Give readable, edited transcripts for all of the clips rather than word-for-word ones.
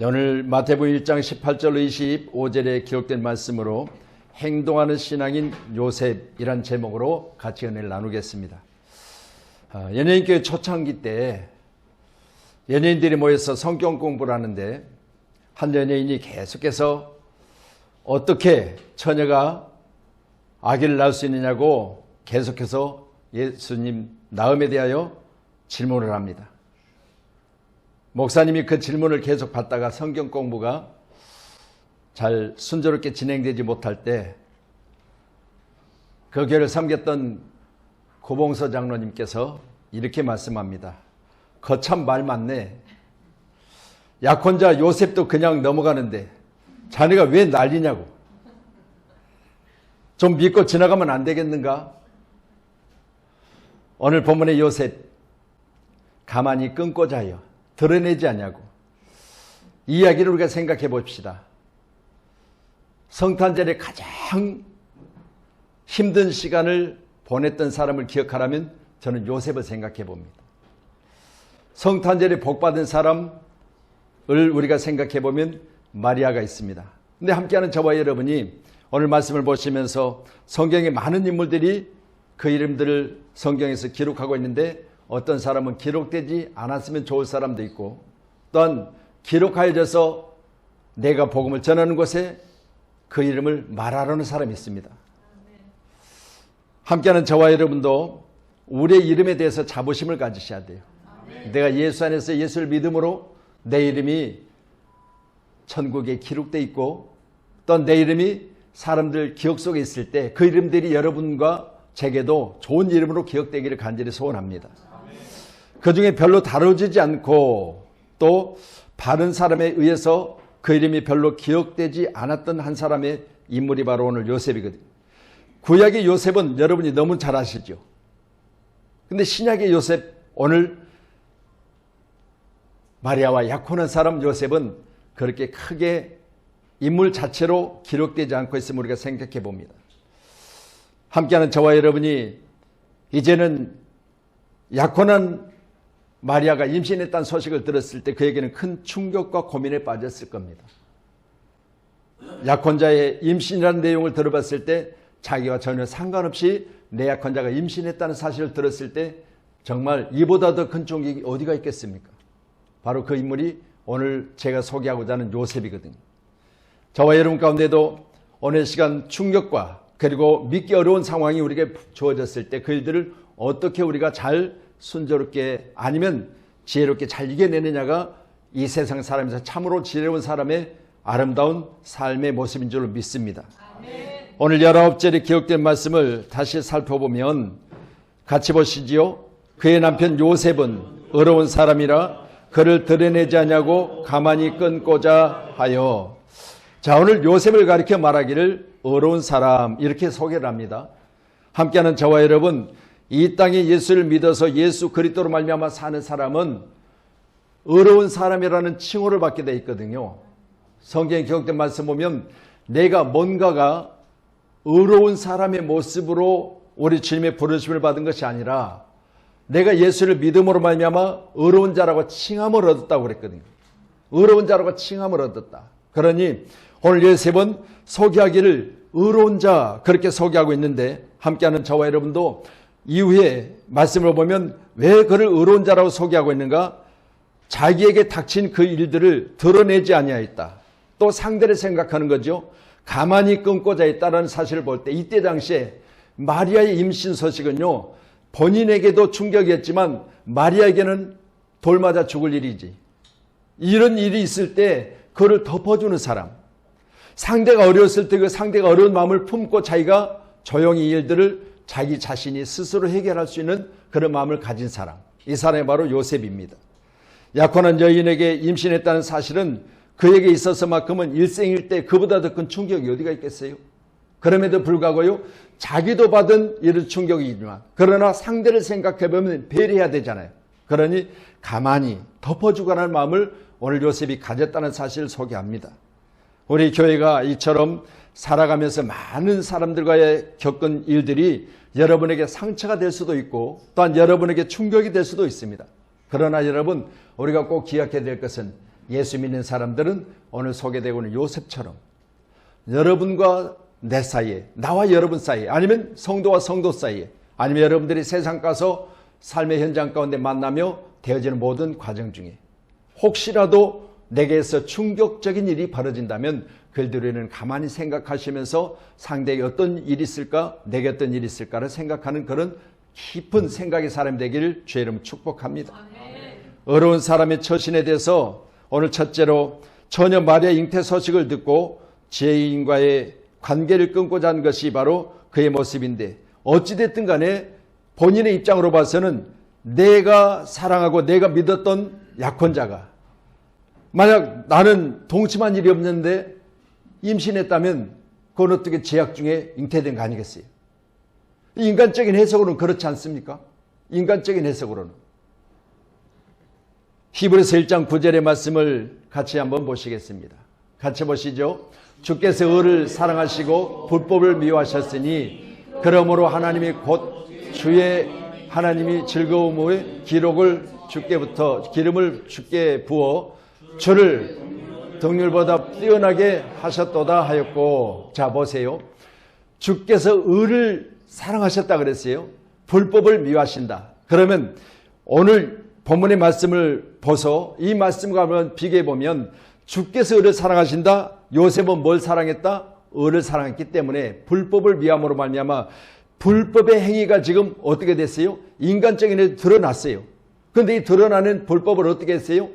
오늘 마태복음 1장 18절로 25절에 기록된 말씀으로 행동하는 신앙인 요셉이란 제목으로 같이 은혜를 나누겠습니다. 연예인교회 초창기 때 연예인들이 모여서 성경 공부를 하는데 한 연예인이 계속해서 어떻게 처녀가 아기를 낳을 수 있느냐고 계속해서 예수님 낳음에 대하여 질문을 합니다. 목사님이 그 질문을 계속 받다가 성경 공부가 잘 순조롭게 진행되지 못할 때 그 교회를 섬겼던 고봉서 장로님께서 이렇게 말씀합니다. 거참 말 많네. 약혼자 요셉도 그냥 넘어가는데 자네가 왜 난리냐고. 좀 믿고 지나가면 안 되겠는가? 오늘 본문의 요셉 가만히 끊고 자요. 드러내지 않냐고. 이 이야기를 우리가 생각해 봅시다. 성탄절에 가장 힘든 시간을 보냈던 사람을 기억하라면 저는 요셉을 생각해 봅니다. 성탄절에 복받은 사람을 우리가 생각해 보면 마리아가 있습니다. 근데 함께하는 저와 여러분이 오늘 말씀을 보시면서 성경에 많은 인물들이 그 이름들을 성경에서 기록하고 있는데 어떤 사람은 기록되지 않았으면 좋을 사람도 있고 또한 기록하여져서 내가 복음을 전하는 곳에 그 이름을 말하려는 사람이 있습니다. 함께하는 저와 여러분도 우리의 이름에 대해서 자부심을 가지셔야 돼요. 내가 예수 안에서 예수를 믿음으로 내 이름이 천국에 기록되어 있고 또한 내 이름이 사람들 기억 속에 있을 때 그 이름들이 여러분과 제게도 좋은 이름으로 기억되기를 간절히 소원합니다. 그 중에 별로 다뤄지지 않고 또 바른 사람에 의해서 그 이름이 별로 기억되지 않았던 한 사람의 인물이 바로 오늘 요셉이거든요. 구약의 요셉은 여러분이 너무 잘 아시죠. 근데 신약의 요셉, 오늘 마리아와 약혼한 사람 요셉은 그렇게 크게 인물 자체로 기록되지 않고 있음을 우리가 생각해 봅니다. 함께하는 저와 여러분이 이제는 약혼한 마리아가 임신했다는 소식을 들었을 때 그에게는 큰 충격과 고민에 빠졌을 겁니다. 약혼자의 임신이라는 내용을 들어봤을 때 자기와 전혀 상관없이 내 약혼자가 임신했다는 사실을 들었을 때 정말 이보다 더 큰 충격이 어디가 있겠습니까? 바로 그 인물이 오늘 제가 소개하고자 하는 요셉이거든요. 저와 여러분 가운데도 오늘 시간 충격과 그리고 믿기 어려운 상황이 우리에게 주어졌을 때 그 일들을 어떻게 우리가 잘 순조롭게 아니면 지혜롭게 잘 이겨내느냐가 이 세상 사람에서 참으로 지혜로운 사람의 아름다운 삶의 모습인 줄로 믿습니다. 아멘. 오늘 19절에 기록된 말씀을 다시 살펴보면 같이 보시지요. 그의 남편 요셉은 의로운 사람이라 그를 드러내지 않냐고 가만히 끊고자 하여. 자, 오늘 요셉을 가리켜 말하기를 의로운 사람 이렇게 소개를 합니다. 함께하는 저와 여러분, 이 땅에 예수를 믿어서 예수 그리스도로 말미암아 사는 사람은 의로운 사람이라는 칭호를 받게 되어 있거든요. 성경에 기록된 말씀 보면 내가 뭔가가 의로운 사람의 모습으로 우리 주님의 부르심을 받은 것이 아니라 내가 예수를 믿음으로 말미암아 의로운 자라고 칭함을 얻었다고 그랬거든요. 의로운 자라고 칭함을 얻었다. 그러니 오늘 요셉은 소개하기를 의로운 자 그렇게 소개하고 있는데 함께하는 저와 여러분도 이후에 말씀을 보면 왜 그를 의로운 자라고 소개하고 있는가? 자기에게 닥친 그 일들을 드러내지 아니하였다. 또 상대를 생각하는 거죠. 가만히 끊고자 했다는 사실을 볼 때 이때 당시에 마리아의 임신 소식은요. 본인에게도 충격이었지만 마리아에게는 돌 맞아 죽을 일이지. 이런 일이 있을 때 그를 덮어주는 사람. 상대가 어려웠을 때 그 상대가 어려운 마음을 품고 자기가 조용히 이 일들을 자기 자신이 스스로 해결할 수 있는 그런 마음을 가진 사람. 이 사람이 바로 요셉입니다. 약혼한 여인에게 임신했다는 사실은 그에게 있어서만큼은 일생일 때 그보다 더 큰 충격이 어디가 있겠어요? 그럼에도 불구하고요. 자기도 받은 이런 충격이지만 그러나 상대를 생각해보면 배려해야 되잖아요. 그러니 가만히 덮어주거라는 마음을 오늘 요셉이 가졌다는 사실을 소개합니다. 우리 교회가 이처럼 살아가면서 많은 사람들과의 겪은 일들이 여러분에게 상처가 될 수도 있고 또한 여러분에게 충격이 될 수도 있습니다. 그러나 여러분 우리가 꼭 기억해야 될 것은 예수 믿는 사람들은 오늘 소개되고 있는 요셉처럼 여러분과 내 사이에, 나와 여러분 사이에, 아니면 성도와 성도 사이에, 아니면 여러분들이 세상 가서 삶의 현장 가운데 만나며 되어지는 모든 과정 중에 혹시라도 내게서 충격적인 일이 벌어진다면 그들에는 가만히 생각하시면서 상대에게 어떤 일이 있을까, 내게 어떤 일이 있을까를 생각하는 그런 깊은 생각의 사람이 되기를 주의 이름 축복합니다. 어려운 사람의 처신에 대해서 오늘 첫째로 처녀 마리아의 잉태 소식을 듣고 죄인과의 관계를 끊고자 한 것이 바로 그의 모습인데, 어찌됐든 간에 본인의 입장으로 봐서는 내가 사랑하고 내가 믿었던 약혼자가 만약 나는 동침한 일이 없는데 임신했다면 그건 어떻게 제약 중에 잉태된 거 아니겠어요? 인간적인 해석으로는 그렇지 않습니까? 인간적인 해석으로는. 히브리서 1장 9절의 말씀을 같이 한번 보시겠습니다. 같이 보시죠. 주께서 의를 사랑하시고 불법을 미워하셨으니 그러므로 하나님이 곧 주의 하나님이 즐거움의 기름을 주께 부어 주를 등률보다 뛰어나게 하셨도다 하였고, 자 보세요. 주께서 의를 사랑하셨다 그랬어요. 불법을 미워하신다. 그러면 오늘 본문의 말씀을 보소. 이 말씀과 한번 비교해 보면 주께서 의를 사랑하신다. 요셉은 뭘 사랑했다? 의를 사랑했기 때문에 불법을 미함으로 말미암아 불법의 행위가 지금 어떻게 됐어요? 인간적인 게 드러났어요. 그런데 이 드러나는 불법을 어떻게 했어요?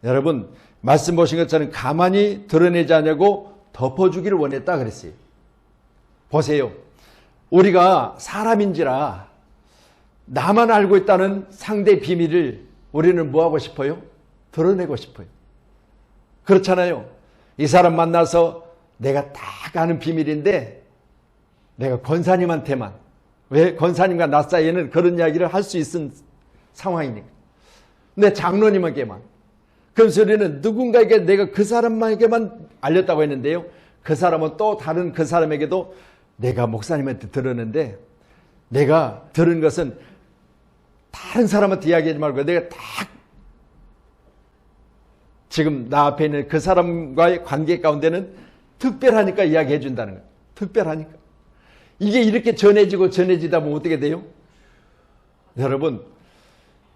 여러분 말씀 보신 것처럼 가만히 드러내지 않냐고 덮어주기를 원했다 그랬어요. 보세요. 우리가 사람인지라 나만 알고 있다는 상대 비밀을 우리는 뭐하고 싶어요? 드러내고 싶어요. 그렇잖아요. 이 사람 만나서 내가 다 아는 비밀인데 내가 권사님한테만, 왜 권사님과 나 사이에는 그런 이야기를 할 수 있는 상황이니까. 근데 장로님에게만. 그래서 우리는 누군가에게 내가 그 사람에게만 알렸다고 했는데요. 그 사람은 또 다른 그 사람에게도 내가 목사님한테 들었는데 내가 들은 것은 다른 사람한테 이야기하지 말고 내가 딱 지금 나 앞에 있는 그 사람과의 관계 가운데는 특별하니까 이야기해 준다는 거예요. 특별하니까. 이게 이렇게 전해지다 보면 어떻게 돼요? 여러분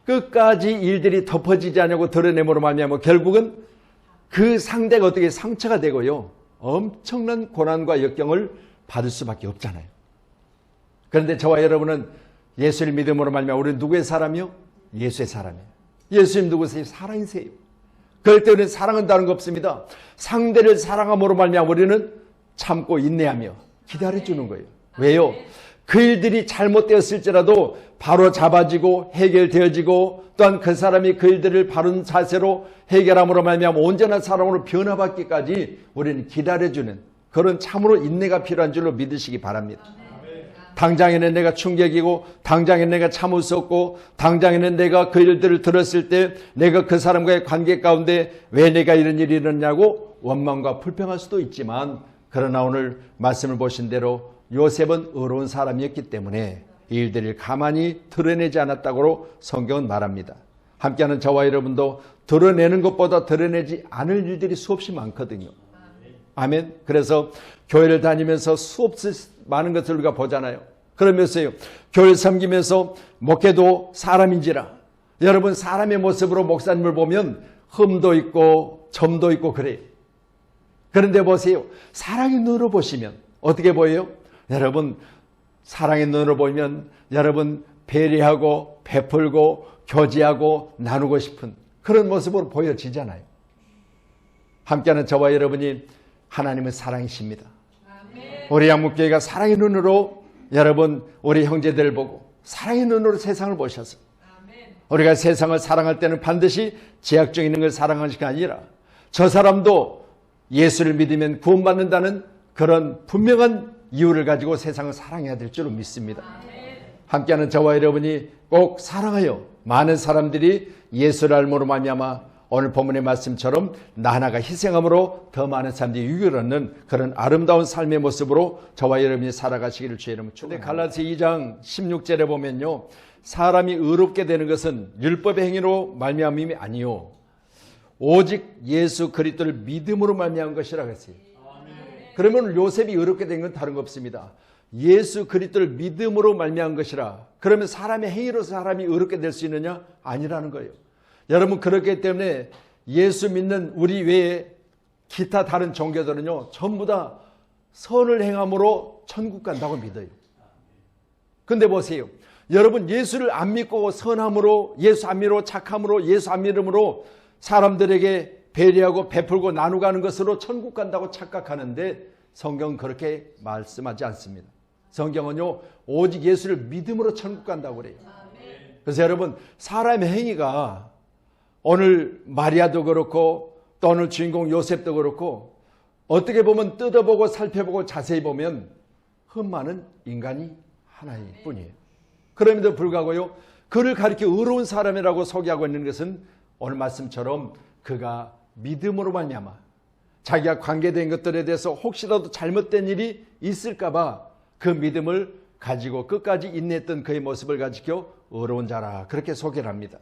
끝까지 일들이 덮어지지 않냐고 드러내므로 말미암아 결국은 그 상대가 어떻게 상처가 되고요. 엄청난 고난과 역경을 받을 수밖에 없잖아요. 그런데 저와 여러분은 예수를 믿음으로 말미암아 우리는 누구의 사람이요? 예수의 사람이에요. 예수님 누구세요? 사랑이세요. 그럴 때 우리는 사랑은 다른 거 없습니다. 상대를 사랑함으로 말미암아 우리는 참고 인내하며 기다려주는 거예요. 왜요? 그 일들이 잘못되었을지라도 바로 잡아지고 해결되어지고 또한 그 사람이 그 일들을 바른 자세로 해결함으로 말미암아 온전한 사람으로 변화받기까지 우리는 기다려주는 그런 참으로 인내가 필요한 줄로 믿으시기 바랍니다. 당장에는 내가 충격이고 당장에는 내가 참을 수 없고 당장에는 내가 그 일들을 들었을 때 내가 그 사람과의 관계 가운데 왜 내가 이런 일이 일어났냐고 원망과 불평할 수도 있지만 그러나 오늘 말씀을 보신 대로 요셉은 의로운 사람이었기 때문에 이 일들을 가만히 드러내지 않았다고 성경은 말합니다. 함께하는 저와 여러분도 드러내는 것보다 드러내지 않을 일들이 수없이 많거든요. 아멘. 그래서 교회를 다니면서 수없이 많은 것을 우리가 보잖아요. 그러면서요 교회를 섬기면서 목회도 사람인지라 여러분 사람의 모습으로 목사님을 보면 흠도 있고 점도 있고 그래요. 그런데 보세요. 사랑의 눈으로 보시면 어떻게 보여요? 여러분 사랑의 눈으로 보면 여러분 배려하고 베풀고 교제하고 나누고 싶은 그런 모습으로 보여지잖아요. 함께하는 저와 여러분이 하나님은 사랑이십니다. 우리 양목교회가 사랑의 눈으로 여러분 우리 형제들을 보고 사랑의 눈으로 세상을 보셔서 우리가 세상을 사랑할 때는 반드시 제약 중에 있는 걸 사랑하는 것이 아니라 저 사람도 예수를 믿으면 구원받는다는 그런 분명한 이유를 가지고 세상을 사랑해야 될 줄로 믿습니다. 함께하는 저와 여러분이 꼭 사랑하여 많은 사람들이 예수를 알므로 말미암아 오늘 본문의 말씀처럼 나 하나가 희생함으로 더 많은 사람들이 유익을 얻는 그런 아름다운 삶의 모습으로 저와 여러분이 살아가시기를 주의 이름으로 축원합니다. 갈라디아 2장 16절에 보면요. 사람이 의롭게 되는 것은 율법의 행위로 말미암음이 아니요 오직 예수 그리스도를 믿음으로 말미암은 것이라고 했어요. 그러면 요셉이 어렵게 된 건 다른 거 없습니다. 예수 그리스도를 믿음으로 말미암은 것이라. 그러면 사람의 행위로서 사람이 어렵게 될 수 있느냐? 아니라는 거예요. 여러분, 그렇기 때문에 예수 믿는 우리 외에 기타 다른 종교들은요, 전부 다 선을 행함으로 천국 간다고 믿어요. 근데 보세요. 여러분, 예수를 안 믿고 선함으로, 예수 안 믿고 착함으로, 예수 안 믿음으로 사람들에게 배려하고 베풀고 나누고 하는 것으로 천국 간다고 착각하는데 성경은 그렇게 말씀하지 않습니다. 성경은요, 오직 예수를 믿음으로 천국 간다고 그래요. 그래서 여러분, 사람의 행위가 오늘 마리아도 그렇고 또 오늘 주인공 요셉도 그렇고 어떻게 보면 뜯어보고 살펴보고 자세히 보면 흠많은 인간이 하나일 뿐이에요. 그럼에도 불구하고요, 그를 가리켜 의로운 사람이라고 소개하고 있는 것은 오늘 말씀처럼 그가 믿음으로 말미암아 자기가 관계된 것들에 대해서 혹시라도 잘못된 일이 있을까 봐 그 믿음을 가지고 끝까지 인내했던 그의 모습을 가지고 의로운 자라, 그렇게 소개를 합니다.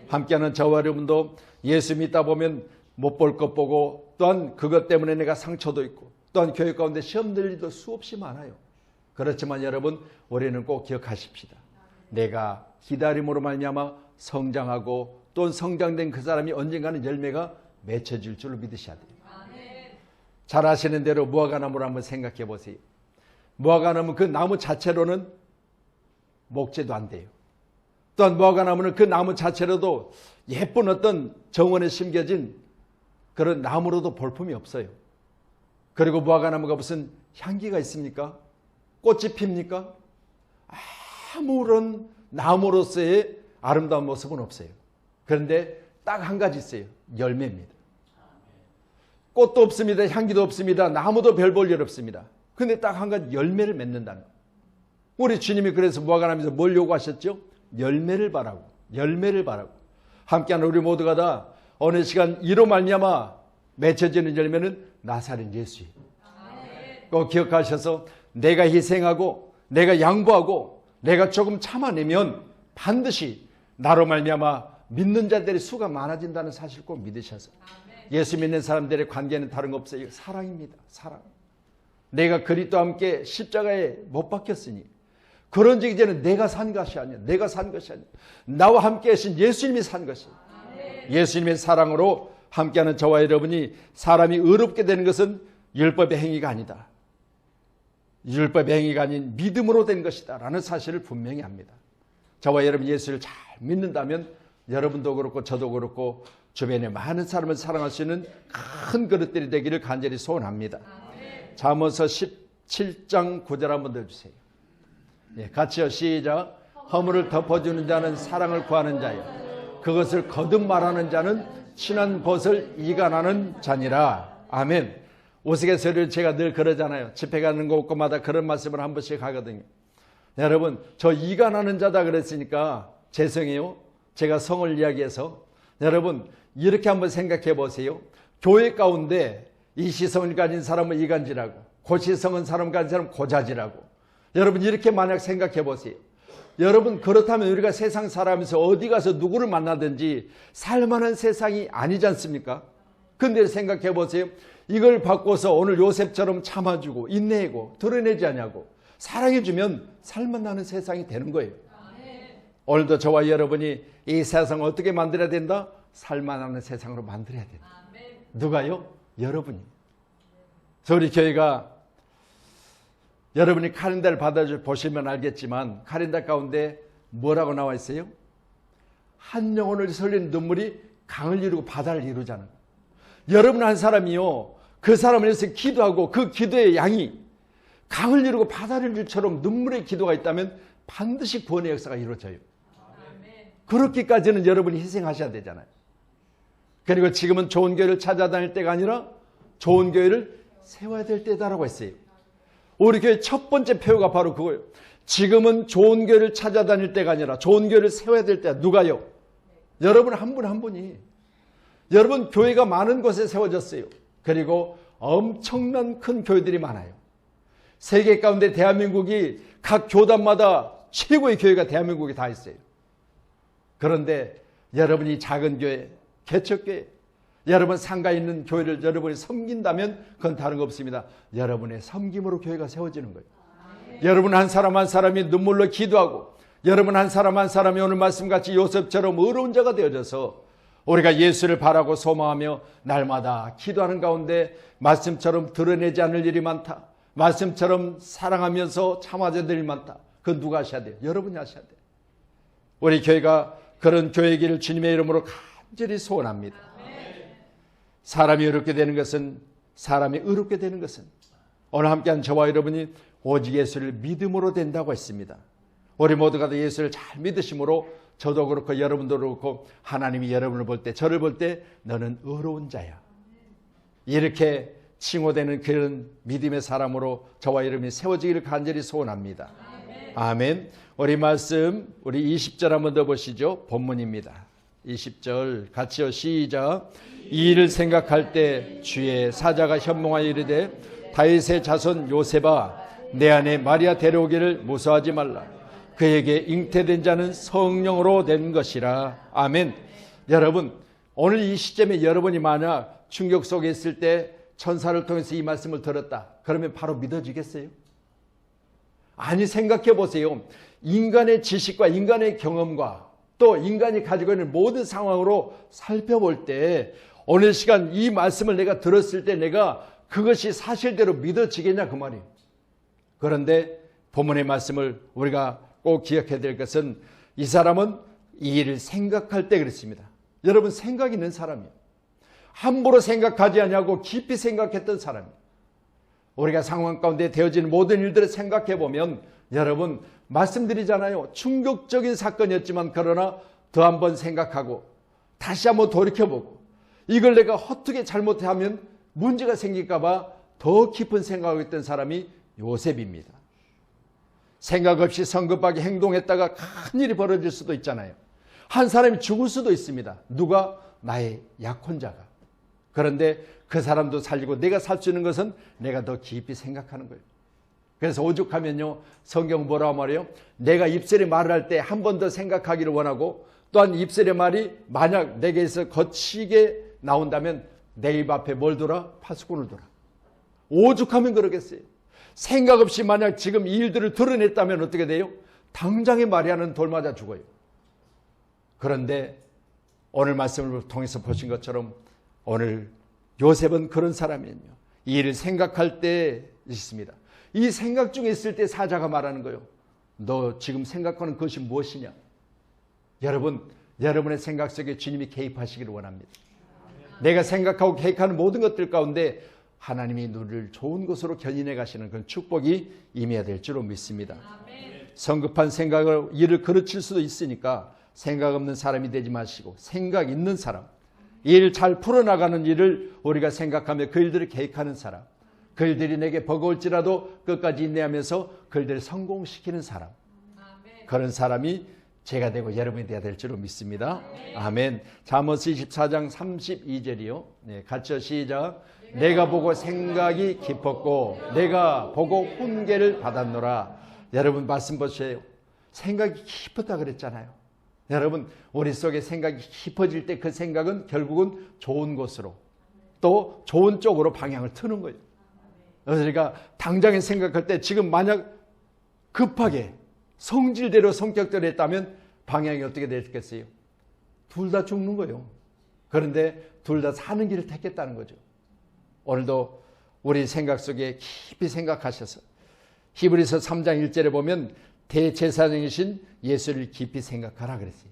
함께하는 저와 여러분도 예수 믿다 보면 못 볼 것 보고, 또한 그것 때문에 내가 상처도 있고, 또한 교회 가운데 시험 들 일도 수없이 많아요. 그렇지만 여러분, 우리는 꼭 기억하십시다. 내가 기다림으로 말미암아 성장하고 또 성장된 그 사람이 언젠가는 열매가 맺혀질 줄을 믿으셔야 돼요. 잘 아시는 대로 무화과나무를 한번 생각해 보세요. 무화과나무 그 나무 자체로는 목재도 안 돼요. 또한 무화과나무는 그 나무 자체로도 예쁜 어떤 정원에 심겨진 그런 나무로도 볼품이 없어요. 그리고 무화과나무가 무슨 향기가 있습니까? 꽃이 핍니까? 아무런 나무로서의 아름다운 모습은 없어요. 그런데 딱 한 가지 있어요. 열매입니다. 꽃도 없습니다. 향기도 없습니다. 나무도 별 볼 일 없습니다. 근데 딱 한 가지 열매를 맺는다는 거예요. 우리 주님이 그래서 무화과나무에서 뭘 요구하셨죠? 열매를 바라고, 열매를 바라고. 함께하는 우리 모두가 다 어느 시간 이로 말미암아 맺혀지는 열매는 나사렛 예수예요. 꼭 기억하셔서 내가 희생하고 내가 양보하고 내가 조금 참아내면 반드시 나로 말미암아 믿는 자들의 수가 많아진다는 사실을 꼭 믿으셔서 예수 믿는 사람들의 관계는 다른 거 없어요. 사랑입니다. 사랑. 내가 그리스도와 함께 십자가에 못 박혔으니 그런즉 이제는 내가 산 것이 아니야. 내가 산 것이 아니야. 나와 함께 하신 예수님이 산 것이야. 예수님의 사랑으로 함께하는 저와 여러분이 사람이 의롭게 되는 것은 율법의 행위가 아니다. 율법의 행위가 아닌 믿음으로 된 것이다 라는 사실을 분명히 합니다. 저와 여러분 예수를 잘 믿는다면 여러분도 그렇고 저도 그렇고 주변에 많은 사람을 사랑할 수 있는 큰 그릇들이 되기를 간절히 소원합니다. 잠언서 17장 9절 한번 더 주세요. 예, 같이요. 시작. 허물을 덮어주는 자는 사랑을 구하는 자요, 그것을 거듭 말하는 자는 친한 벗을 이간하는 자니라. 아멘. 우스갯소리를 제가 늘 그러잖아요. 집회 가는 곳마다 그런 말씀을 한 번씩 하거든요. 여러분, 저 이간하는 자다 그랬으니까 죄송해요. 제가 성을 이야기해서 여러분 이렇게 한번 생각해 보세요. 교회 가운데 이 시성을 가진 사람은 이간질하고 고시성은 사람 가진 사람은 고자질하고, 여러분 이렇게 만약 생각해 보세요. 여러분 그렇다면 우리가 세상 살아가면서 어디 가서 누구를 만나든지 살만한 세상이 아니지 않습니까? 근데 생각해 보세요. 이걸 바꿔서 오늘 요셉처럼 참아주고 인내하고 드러내지 않냐고 사랑해주면 살만나는 세상이 되는 거예요. 오늘도 저와 여러분이 이 세상을 어떻게 만들어야 된다? 살만하는 세상으로 만들어야 된다. 누가요? 여러분이. 우리 교회가 여러분이 카렌다를 받아보시면 알겠지만 카렌다 가운데 뭐라고 나와 있어요? 한 영혼을 설리는 눈물이 강을 이루고 바다를 이루잖아요. 여러분 한 사람이요, 그 사람을 위해서 기도하고 그 기도의 양이 강을 이루고 바다를 이루처럼 눈물의 기도가 있다면 반드시 구원의 역사가 이루어져요. 그렇게까지는 여러분이 희생하셔야 되잖아요. 그리고 지금은 좋은 교회를 찾아다닐 때가 아니라 좋은 교회를 세워야 될 때다라고 했어요. 우리 교회 첫 번째 표가 바로 그거예요. 지금은 좋은 교회를 찾아다닐 때가 아니라 좋은 교회를 세워야 될 때야. 누가요? 여러분 한 분 한 분이. 여러분 교회가 많은 곳에 세워졌어요. 그리고 엄청난 큰 교회들이 많아요. 세계 가운데 대한민국이 각 교단마다 최고의 교회가 대한민국에 다 있어요. 그런데 여러분이 작은 교회, 개척교회, 여러분 상가 있는 교회를 여러분이 섬긴다면 그건 다른 거 없습니다. 여러분의 섬김으로 교회가 세워지는 거예요. 여러분 한 사람 한 사람이 눈물로 기도하고 여러분 한 사람 한 사람이 오늘 말씀같이 요셉처럼 의로운 자가 되어져서 우리가 예수를 바라고 소망하며 날마다 기도하는 가운데 말씀처럼 드러내지 않을 일이 많다. 말씀처럼 사랑하면서 참아야 될 일이 많다. 그건 누가 하셔야 돼요? 여러분이 하셔야 돼요. 우리 교회가 그런 교회이기를 주님의 이름으로 간절히 소원합니다. 사람이 어렵게 되는 것은 오늘 함께한 저와 여러분이 오직 예수를 믿음으로 된다고 했습니다. 우리 모두가 다 예수를 잘 믿으심으로 저도 그렇고 여러분도 그렇고 하나님이 여러분을 볼 때 저를 볼 때 너는 의로운 자야. 이렇게 칭호되는 그런 믿음의 사람으로 저와 여러분이 세워지기를 간절히 소원합니다. 아멘. 우리 말씀 우리 20절 한번 더 보시죠. 본문입니다. 20절 같이요. 시작. 이 일을 생각할 때 주의 사자가 현몽하여 이르되 다윗의 자손 요셉아 내 안에 마리아 데려오기를 무서워하지 말라. 그에게 잉태된 자는 성령으로 된 것이라. 아멘. 여러분 오늘 이 시점에 여러분이 만약 충격 속에 있을 때 천사를 통해서 이 말씀을 들었다. 그러면 바로 믿어지겠어요? 아니 생각해 보세요. 인간의 지식과 인간의 경험과 또 인간이 가지고 있는 모든 상황으로 살펴볼 때 오늘 시간 이 말씀을 내가 들었을 때 내가 그것이 사실대로 믿어지겠냐 그 말이에요. 그런데 본문의 말씀을 우리가 꼭 기억해야 될 것은 이 사람은 이 일을 생각할 때 그랬습니다. 여러분 생각 있는 사람이에요. 함부로 생각하지 않냐고 깊이 생각했던 사람이에요. 우리가 상황 가운데 되어지는 모든 일들을 생각해 보면 여러분 말씀드리잖아요. 충격적인 사건이었지만 그러나 더 한번 생각하고 다시 한번 돌이켜보고 이걸 내가 허투게 잘못하면 문제가 생길까 봐 더 깊은 생각을 했던 사람이 요셉입니다. 생각 없이 성급하게 행동했다가 큰일이 벌어질 수도 있잖아요. 한 사람이 죽을 수도 있습니다. 누가? 나의 약혼자가. 그런데 그 사람도 살리고 내가 살 수 있는 것은 내가 더 깊이 생각하는 거예요. 그래서 오죽하면요 성경 뭐라고 말해요? 내가 입술에 말을 할 때 한 번 더 생각하기를 원하고 또한 입술의 말이 만약 내게서 거치게 나온다면 내 입 앞에 뭘 돌아? 파수꾼을 돌아. 오죽하면 그러겠어요. 생각 없이 만약 지금 이 일들을 드러냈다면 어떻게 돼요? 당장에 마리아는 돌 맞아 죽어요. 그런데 오늘 말씀을 통해서 보신 것처럼 오늘 요셉은 그런 사람이에요. 이 일을 생각할 때 있습니다. 이 생각 중에 있을 때 사자가 말하는 거예요. 너 지금 생각하는 것이 무엇이냐? 여러분, 여러분의 생각 속에 주님이 개입하시기를 원합니다. 내가 생각하고 계획하는 모든 것들 가운데 하나님이 너를 좋은 것으로 견인해 가시는 그런 축복이 임해야 될 줄로 믿습니다. 성급한 생각을 일을 그르칠 수도 있으니까 생각 없는 사람이 되지 마시고 생각 있는 사람, 일 잘 풀어나가는 일을 우리가 생각하며 그 일들을 계획하는 사람, 그 일들이 내게 버거울지라도 끝까지 인내하면서 그 일들을 성공시키는 사람, 그런 사람이 제가 되고 여러분이 되어야 될 줄로 믿습니다. 아멘. 잠언스 24장 32절이요. 네, 같이 시작. 내가 보고 생각이 깊었고 내가 보고 훈계를 받았노라. 여러분 말씀 보세요. 생각이 깊었다 그랬잖아요. 여러분 우리 속에 생각이 깊어질 때 그 생각은 결국은 좋은 것으로 또 좋은 쪽으로 방향을 트는 거예요. 그래서 우리가 당장에 생각할 때 지금 만약 급하게 성질대로 성격대로 했다면 방향이 어떻게 됐겠어요? 둘 다 죽는 거예요. 그런데 둘 다 사는 길을 택했다는 거죠. 오늘도 우리 생각 속에 깊이 생각하셔서 히브리서 3장 1절에 보면 대제사장이신 예수를 깊이 생각하라 그랬어요.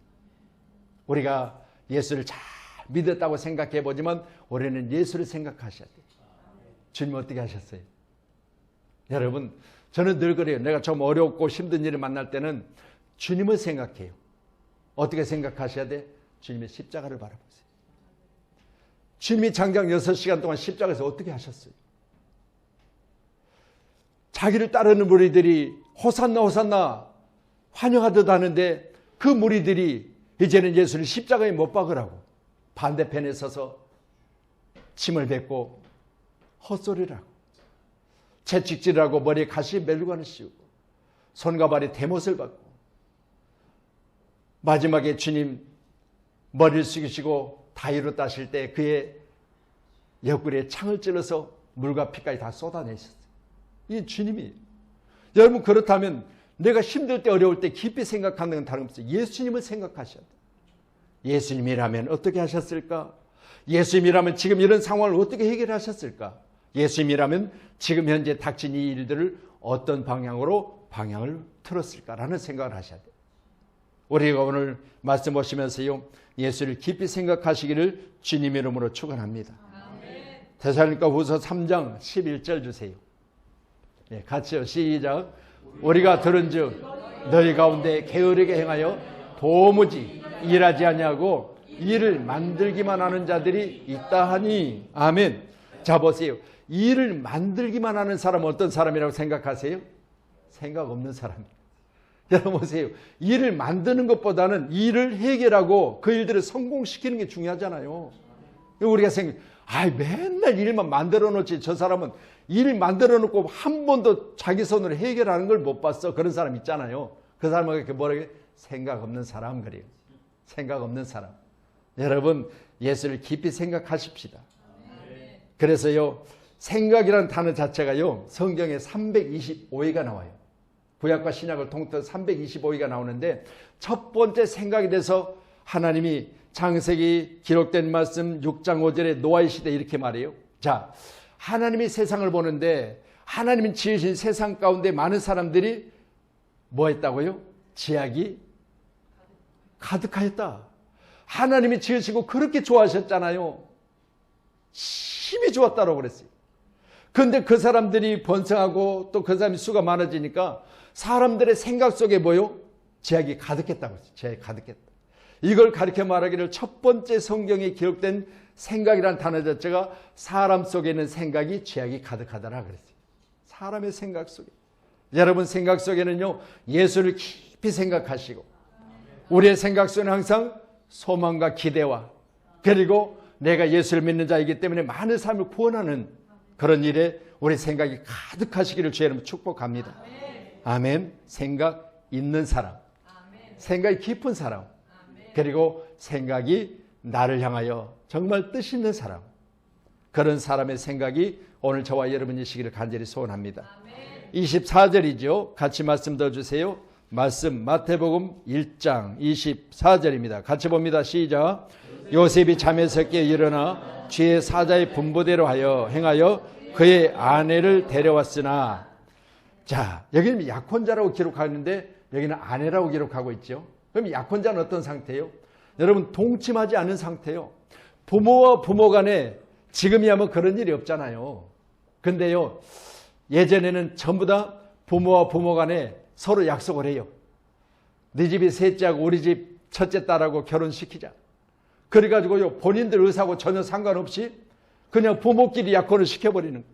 우리가 예수를 잘 믿었다고 생각해 보지만 우리는 예수를 생각하셔야 돼요. 주님 어떻게 하셨어요? 여러분 저는 늘 그래요. 내가 좀 어렵고 힘든 일을 만날 때는 주님을 생각해요. 어떻게 생각하셔야 돼? 주님의 십자가를 바라보세요. 주님이 장장 6시간 동안 십자가에서 어떻게 하셨어요? 자기를 따르는 무리들이 호산나 호산나 환영하듯 하는데 그 무리들이 이제는 예수를 십자가에 못 박으라고 반대편에 서서 침을 뱉고 헛소리를 하고 채찍질하고 머리에 가시 멜루관을 씌우고 손과 발에 대못을 받고 마지막에 주님 머리를 숙이시고 다이로 따실 때 그의 옆구리에 창을 찔러서 물과 피까지 다 쏟아내셨어요. 이게 주님이에요. 여러분, 그렇다면 내가 힘들 때 어려울 때 깊이 생각하는 건 다름없어요. 예수님을 생각하셔야 돼요. 예수님이라면 어떻게 하셨을까? 예수님이라면 지금 이런 상황을 어떻게 해결하셨을까? 예수님이라면 지금 현재 닥친 이 일들을 어떤 방향으로 방향을 틀었을까라는 생각을 하셔야 돼요. 우리가 오늘 말씀 보시면서요, 예수를 깊이 생각하시기를 주님 이름으로 축원합니다. 데살로니가 후서 3장 11절 주세요. 예, 같이요. 시작. 우리가 들은즉 너희 가운데 게으르게 행하여 도무지 일하지 아니하고 일을 만들기만 하는 자들이 있다 하니. 아멘. 자, 보세요. 일을 만들기만 하는 사람은 어떤 사람이라고 생각하세요? 생각 없는 사람이에요. 여러분 보세요. 일을 만드는 것보다는 일을 해결하고 그 일들을 성공시키는 게 중요하잖아요. 우리가 맨날 일만 만들어 놓지, 저 사람은 일 만들어 놓고 한 번도 자기 손으로 해결하는 걸 못 봤어. 그런 사람 있잖아요. 그 사람은 이렇게 뭐라고 해요? 생각 없는 사람 그래요. 생각 없는 사람. 여러분, 예수를 깊이 생각하십시다. 그래서요, 생각이라는 단어 자체가요, 성경에 325회가 나와요. 구약과 신약을 통틀어서 325회가 나오는데, 첫 번째 생각에 대해서 하나님이 창세기 기록된 말씀 6장 5절에 노아의 시대 이렇게 말해요. 자, 하나님이 세상을 보는데 하나님이 지으신 세상 가운데 많은 사람들이 뭐 했다고요? 죄악이 가득하였다. 하나님이 지으시고 그렇게 좋아하셨잖아요. 심히 좋았다고 그랬어요. 그런데 그 사람들이 번성하고 또 그 사람의 수가 많아지니까 사람들의 생각 속에 뭐요? 죄악이 가득했다고 했어요. 죄악이 가득했다. 이걸 가르쳐 말하기를 첫 번째 성경에 기록된 생각이라는 단어 자체가 사람 속에 있는 생각이 죄악이 가득하다라 그랬어요. 사람의 생각 속에. 여러분 생각 속에는요, 예수를 깊이 생각하시고 우리의 생각 속에는 항상 소망과 기대와 그리고 내가 예수를 믿는 자이기 때문에 많은 삶을 구원하는 그런 일에 우리 생각이 가득하시기를 주의 이름으로 축복합니다. 아멘. 생각 있는 사람, 생각이 깊은 사람, 그리고 생각이 나를 향하여 정말 뜻 있는 사람, 그런 사람의 생각이 오늘 저와 여러분이시기를 간절히 소원합니다. 24절이죠. 같이 말씀 더 주세요. 말씀 마태복음 1장 24절입니다. 같이 봅니다. 시작. 요셉이 잠에서 깨어 일어나 주의 사자의 분부대로 하여 행하여 그의 아내를 데려왔으나. 자, 여기는 약혼자라고 기록하는데 여기는 아내라고 기록하고 있죠. 그럼 약혼자는 어떤 상태예요? 여러분, 동침하지 않은 상태예요. 부모와 부모 간에 지금이야 뭐 그런 일이 없잖아요. 근데요, 예전에는 전부 다 부모와 부모 간에 서로 약속을 해요. 네 집이 셋째하고 우리 집 첫째 딸하고 결혼시키자. 그래가지고요, 본인들 의사하고 전혀 상관없이 그냥 부모끼리 약혼을 시켜버리는 거예요.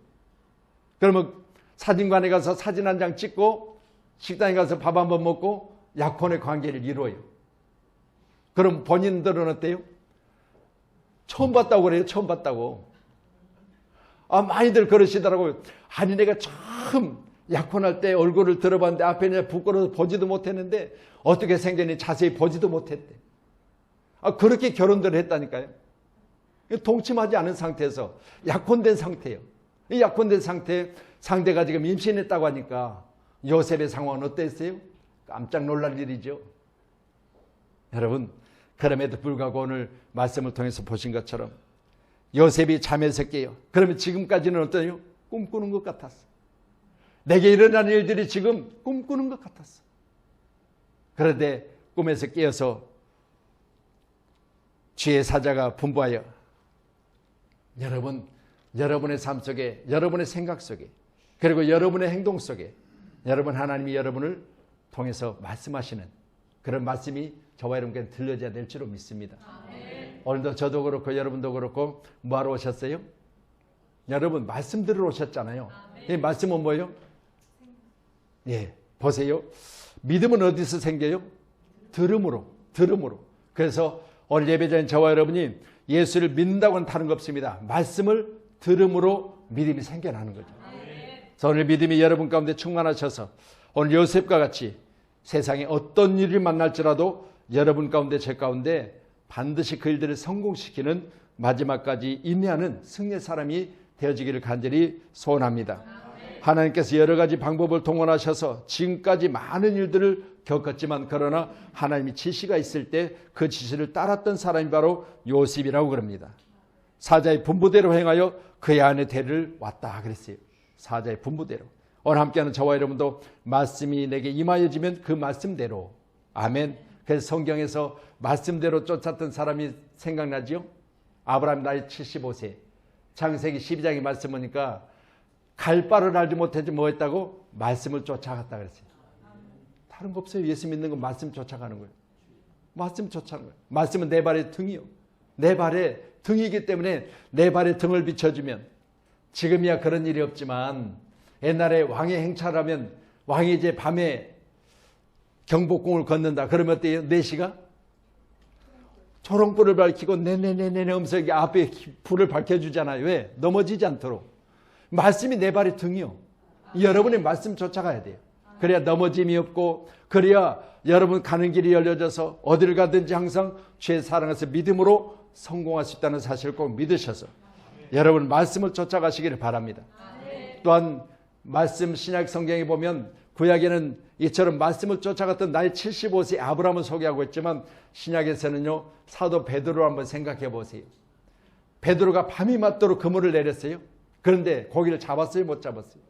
그러면 사진관에 가서 사진 한 장 찍고 식당에 가서 밥 한번 먹고 약혼의 관계를 이루어요. 그럼 본인들은 어때요? 처음 봤다고 그래요. 처음 봤다고. 많이들 그러시더라고요. 아니 내가 처음 약혼할 때 얼굴을 들어봤는데 앞에 그냥 부끄러워서 보지도 못했는데 어떻게 생겼니 자세히 보지도 못했대. 그렇게 결혼들을 했다니까요. 동침하지 않은 상태에서 약혼된 상태예요. 이 약혼된 상태에 상대가 지금 임신했다고 하니까 요셉의 상황은 어땠어요? 깜짝 놀랄 일이죠. 여러분, 그럼에도 불구하고 오늘 말씀을 통해서 보신 것처럼 요셉이 잠에서 깨요. 그러면 지금까지는 어떠요? 꿈꾸는 것 같았어. 내게 일어나는 일들이 지금 꿈꾸는 것 같았어. 그런데 꿈에서 깨어서 주의 사자가 분부하여 여러분의 삶 속에, 여러분의 생각 속에, 그리고 여러분의 행동 속에 하나님이 여러분을 통해서 말씀하시는 그런 말씀이 저와 여러분께 들려져야 될 줄로 믿습니다. 아멘. 오늘도 저도 그렇고 여러분도 그렇고 뭐하러 오셨어요? 여러분 말씀 들으러 오셨잖아요. 이 말씀은 뭐예요? 예, 보세요. 믿음은 어디서 생겨요? 들음으로. 그래서 오늘 예배자인 저와 여러분이 예수를 믿는다고는 다른 거 없습니다. 말씀을 들음으로 믿음이 생겨나는 거죠. 그래서 오늘 믿음이 여러분 가운데 충만하셔서 오늘 요셉과 같이 세상에 어떤 일을 만날지라도 여러분 가운데 제 가운데 반드시 그 일들을 성공시키는 마지막까지 인내하는 승리의 사람이 되어지기를 간절히 소원합니다. 하나님께서 여러 가지 방법을 동원하셔서 지금까지 많은 일들을 겪었지만 그러나 하나님이 지시가 있을 때 그 지시를 따랐던 사람이 바로 요셉이라고 그럽니다. 사자의 분부대로 행하여 그의 아내 대를 왔다 그랬어요. 사자의 분부대로. 오늘 함께하는 저와 여러분도 말씀이 내게 임하여지면 그 말씀대로. 아멘. 그래서 성경에서 말씀대로 쫓았던 사람이 생각나지요? 아브라함 나이 75세. 창세기 12장의 말씀 보니까 갈 바를 알지 못했지 뭐 했다고? 말씀을 쫓아갔다 그랬어요. 다른 거 없어요. 예수 믿는 건 말씀 쫓아가는 거예요. 말씀 쫓아가는 거예요. 말씀은 내 발의 등이요. 내 발의 등이기 때문에 내 발의 등을 비춰주면 지금이야 그런 일이 없지만 옛날에 왕의 행차라면 왕이 이제 밤에 경복궁을 걷는다. 그러면 어때요? 4시가? 초롱불을 밝히고 네네네네 하면서 앞에 불을 밝혀주잖아요. 왜? 넘어지지 않도록. 말씀이 내 발의 등이요. 여러분의 말씀 쫓아가야 돼요. 그래야 넘어짐이 없고 그래야 여러분 가는 길이 열려져서 어디를 가든지 항상 주의 사랑에서 믿음으로 성공할 수 있다는 사실을 꼭 믿으셔서 여러분 말씀을 쫓아가시기를 바랍니다. 또한 말씀 신약 성경에 보면 구약에는 이처럼 말씀을 쫓아갔던 나이 75세 아브라함을 소개하고 있지만 신약에서는요 사도 베드로를 한번 생각해 보세요. 베드로가 밤이 맞도록 그물을 내렸어요. 그런데 고기를 잡았어요? 못 잡았어요?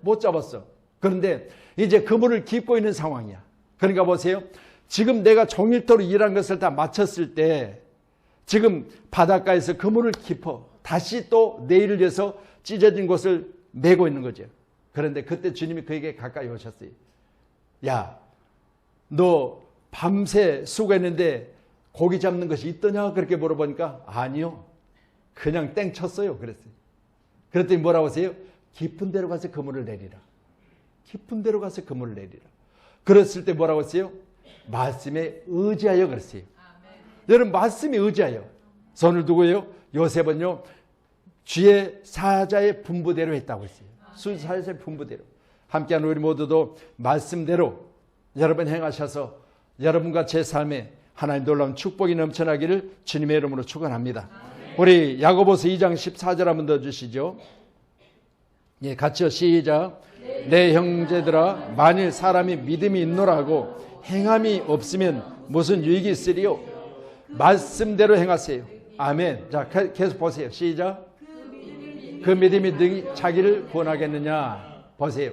못 잡았어. 그런데 이제 그물을 깁고 있는 상황이야. 그러니까 보세요. 지금 내가 종일토록 일한 것을 다 마쳤을 때 지금 바닷가에서 그물을 깁어 다시 또 내일을 위해서 찢어진 곳을 메고 있는 거죠. 그런데 그때 주님이 그에게 가까이 오셨어요. 야, 너 밤새 수고했는데 고기 잡는 것이 있더냐? 그렇게 물어보니까 아니요. 그냥 땡 쳤어요. 그랬어요. 그랬더니 뭐라고 하세요? 깊은 데로 가서 그물을 내리라. 깊은 데로 가서 그물을 내리라. 그랬을 때 뭐라고 했어요? 말씀에 의지하여 그랬어요. 여러분 말씀에 의지하여. 손을 두고요. 요셉은요. 주의 사자의 분부대로 했다고 했어요. 사자의 분부대로. 함께하는 우리 모두도 말씀대로 여러분 행하셔서 여러분과 제 삶에 하나님 놀라운 축복이 넘쳐나기를 주님의 이름으로 축원합니다. 우리 야고보서 2장 14절 한번 더 주시죠. 예, 같이요. 시작. 내 형제들아 만일 사람이 믿음이 있노라고 행함이 없으면 무슨 유익이 있으리요? 말씀대로 행하세요. 아멘. 자, 계속 보세요. 시작. 그 믿음이 능히 자기를 구원하겠느냐. 보세요.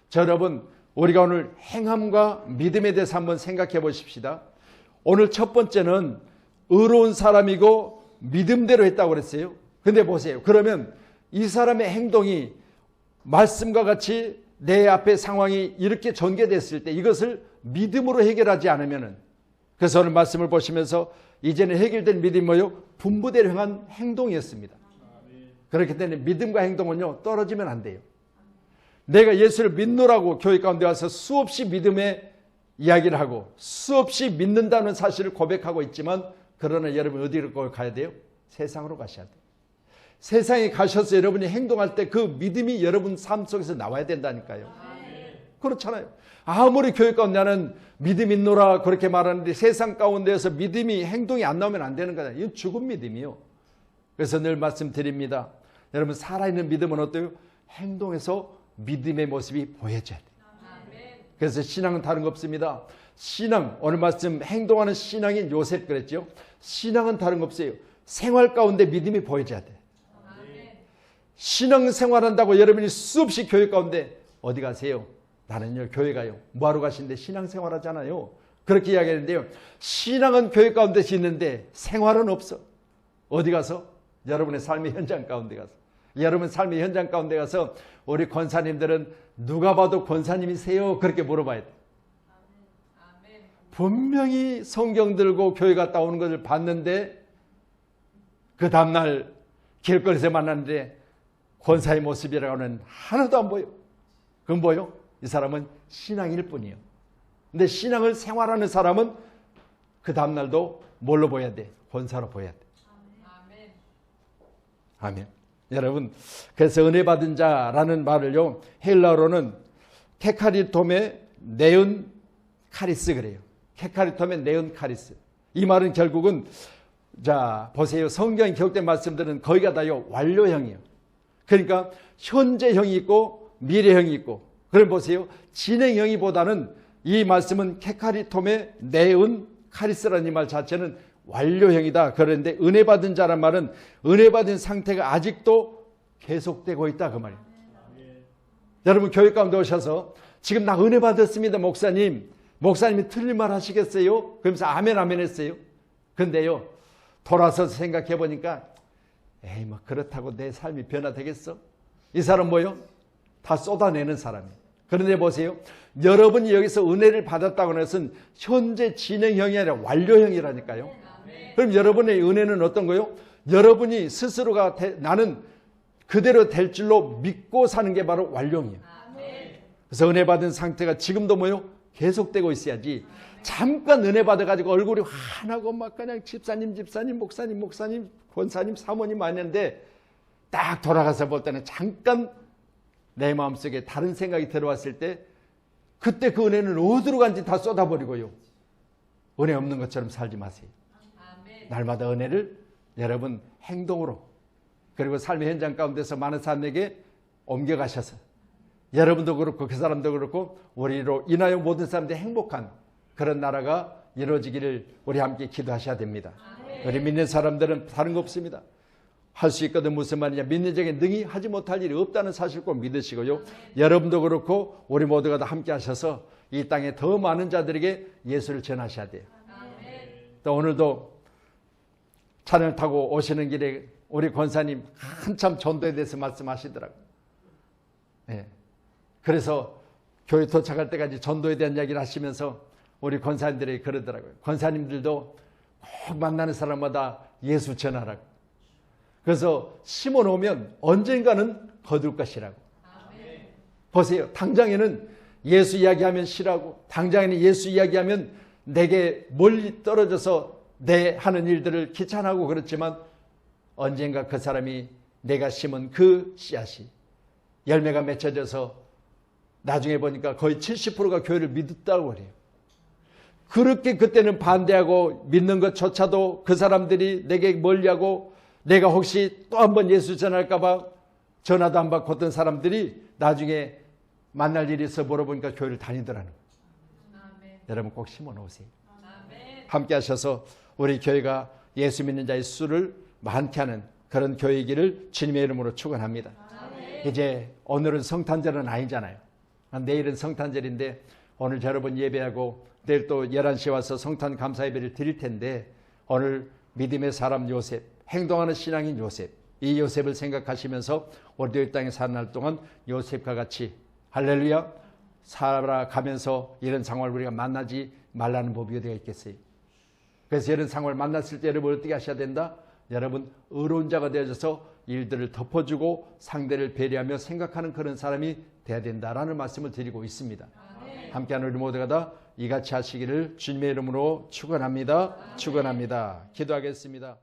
자, 여러분 우리가 오늘 행함과 믿음에 대해서 한번 생각해 보십시다. 오늘 첫 번째는 의로운 사람이고 믿음대로 했다고 그랬어요. 근데 보세요. 그러면 이 사람의 행동이 말씀과 같이 내 앞에 상황이 이렇게 전개됐을 때 이것을 믿음으로 해결하지 않으면은 그래서 오늘 말씀을 보시면서 이제는 해결된 믿음이 뭐요? 분부대로 행한 행동이었습니다. 그렇기 때문에 믿음과 행동은요 떨어지면 안 돼요. 내가 예수를 믿노라고 교회 가운데 와서 수없이 믿음의 이야기를 하고 수없이 믿는다는 사실을 고백하고 있지만 그러나 여러분 어디로 가야 돼요? 세상으로 가셔야 돼요. 세상에 가셔서 여러분이 행동할 때 그 믿음이 여러분 삶 속에서 나와야 된다니까요. 그렇잖아요. 아무리 교회 가운데 나는 믿음 있노라 그렇게 말하는데 세상 가운데에서 믿음이 행동이 안 나오면 안 되는 거잖아요. 이건 죽은 믿음이요. 그래서 늘 말씀드립니다. 여러분 살아있는 믿음은 어때요? 행동에서 믿음의 모습이 보여져야 돼요. 그래서 신앙은 다른 거 없습니다. 신앙, 오늘 말씀 행동하는 신앙인 요셉 그랬죠. 신앙은 다른 거 없어요. 생활 가운데 믿음이 보여져야 돼요. 신앙 생활한다고 여러분이 수없이 교회 가운데 어디 가세요? 나는요 교회 가요. 뭐하러 가시는데 신앙 생활하잖아요. 그렇게 이야기하는데요. 신앙은 교회 가운데서 있는데 생활은 없어. 어디 가서? 여러분의 삶의 현장 가운데 가서. 여러분 삶의 현장 가운데 가서 우리 권사님들은 누가 봐도 권사님이세요? 그렇게 물어봐야 돼. 분명히 성경 들고 교회 갔다 오는 것을 봤는데 그 다음날 길거리에서 만났는데 권사의 모습이라고는 하나도 안 보여. 그건 뭐요? 이 사람은 신앙일 뿐이에요. 근데 신앙을 생활하는 사람은 그 다음날도 뭘로 보여야 돼? 권사로 보여야 돼. 아멘. 아멘. 여러분, 그래서 은혜 받은 자라는 말을요, 헬라어로는 케카리톰의 네온 카리스 그래요. 케카리톰의 네온 카리스. 이 말은 결국은 자, 보세요. 성경에 기록된 말씀들은 거의가 다요 완료형이에요. 그러니까 현재형이 있고 미래형이 있고, 그럼 보세요. 진행형이보다는 이 말씀은 케카리톰의 네은 카리스라는 이 말 자체는 완료형이다. 그런데 은혜 받은 자란 말은 은혜 받은 상태가 아직도 계속되고 있다, 그 말이에요. 여러분 교회 가운데 오셔서 지금 나 은혜 받았습니다, 목사님이 틀린 말 하시겠어요? 그러면서 아멘 아멘 했어요. 근데요, 돌아서서 생각해 보니까 에이 뭐 그렇다고 내 삶이 변화되겠어? 이 사람 뭐요? 다 쏟아내는 사람이에요. 그런데 보세요. 여러분이 여기서 은혜를 받았다고 하는 것은 현재 진행형이 아니라 완료형이라니까요. 그럼 여러분의 은혜는 어떤 거요? 여러분이 스스로가 나는 그대로 될 줄로 믿고 사는 게 바로 완료형이에요. 그래서 은혜 받은 상태가 지금도 뭐요? 계속되고 있어야지. 잠깐 은혜 받아가지고 얼굴이 환하고 막 그냥 집사님, 목사님, 권사님, 사모님 하는데 딱 돌아가서 볼 때는 잠깐 내 마음속에 다른 생각이 들어왔을 때 그때 그 은혜는 어디로 간지 다 쏟아버리고요. 은혜 없는 것처럼 살지 마세요. 날마다 은혜를 여러분 행동으로, 그리고 삶의 현장 가운데서 많은 사람에게 옮겨가셔서 여러분도 그렇고 그 사람도 그렇고 우리로 인하여 모든 사람들이 행복한 그런 나라가 이루어지기를 우리 함께 기도하셔야 됩니다. 우리 믿는 사람들은 다른 거 없습니다. 할 수 있거든. 무슨 말이냐, 믿는 자에게 능히 하지 못할 일이 없다는 사실 꼭 믿으시고요. 여러분도 그렇고 우리 모두가 다 함께 하셔서 이 땅에 더 많은 자들에게 예수를 전하셔야 돼요. 또 오늘도 차를 타고 오시는 길에 우리 권사님 한참 전도에 대해서 말씀하시더라고요. 네. 그래서 교회 도착할 때까지 전도에 대한 이야기를 하시면서 우리 권사님들이 그러더라고요. 권사님들도 꼭 만나는 사람마다 예수 전하라고. 그래서 심어놓으면 언젠가는 거둘 것이라고. 보세요. 당장에는 예수 이야기하면 싫어하고, 당장에는 예수 이야기하면 내게 멀리 떨어져서 내 하는 일들을 귀찮아하고 그렇지만 언젠가 그 사람이 내가 심은 그 씨앗이 열매가 맺혀져서 나중에 보니까 거의 70%가 교회를 믿었다고 그래요. 그렇게 그때는 반대하고 믿는 것조차도 그 사람들이 내게 멀리하고 내가 혹시 또 한 번 예수 전할까 봐 전화도 안 받고 했던 사람들이 나중에 만날 일이 있어 물어보니까 교회를 다니더라는 거예요. 여러분 꼭 심어 놓으세요. 함께 하셔서 우리 교회가 예수 믿는 자의 수를 많게 하는 그런 교회이기를 주님의 이름으로 축원합니다. 이제 오늘은 성탄절은 아니잖아요. 내일은 성탄절인데 오늘 여러분 예배하고 내일 또 11시에 와서 성탄 감사 예배를 드릴 텐데 오늘 믿음의 사람 요셉, 행동하는 신앙인 요셉, 이 요셉을 생각하시면서 우리도 이 땅에 사는 날 동안 요셉과 같이 할렐루야 살아가면서 이런 상황을 우리가 만나지 말라는 법이 어디가 있겠어요. 그래서 이런 상황을 만났을 때 여러분 어떻게 하셔야 된다? 여러분 의로운 자가 되어져서 일들을 덮어주고 상대를 배려하며 생각하는 그런 사람이 돼야 된다라는 말씀을 드리고 있습니다. 함께하는 우리 모두가 다 이같이 하시기를 주님의 이름으로 축원합니다. 축원합니다. 기도하겠습니다.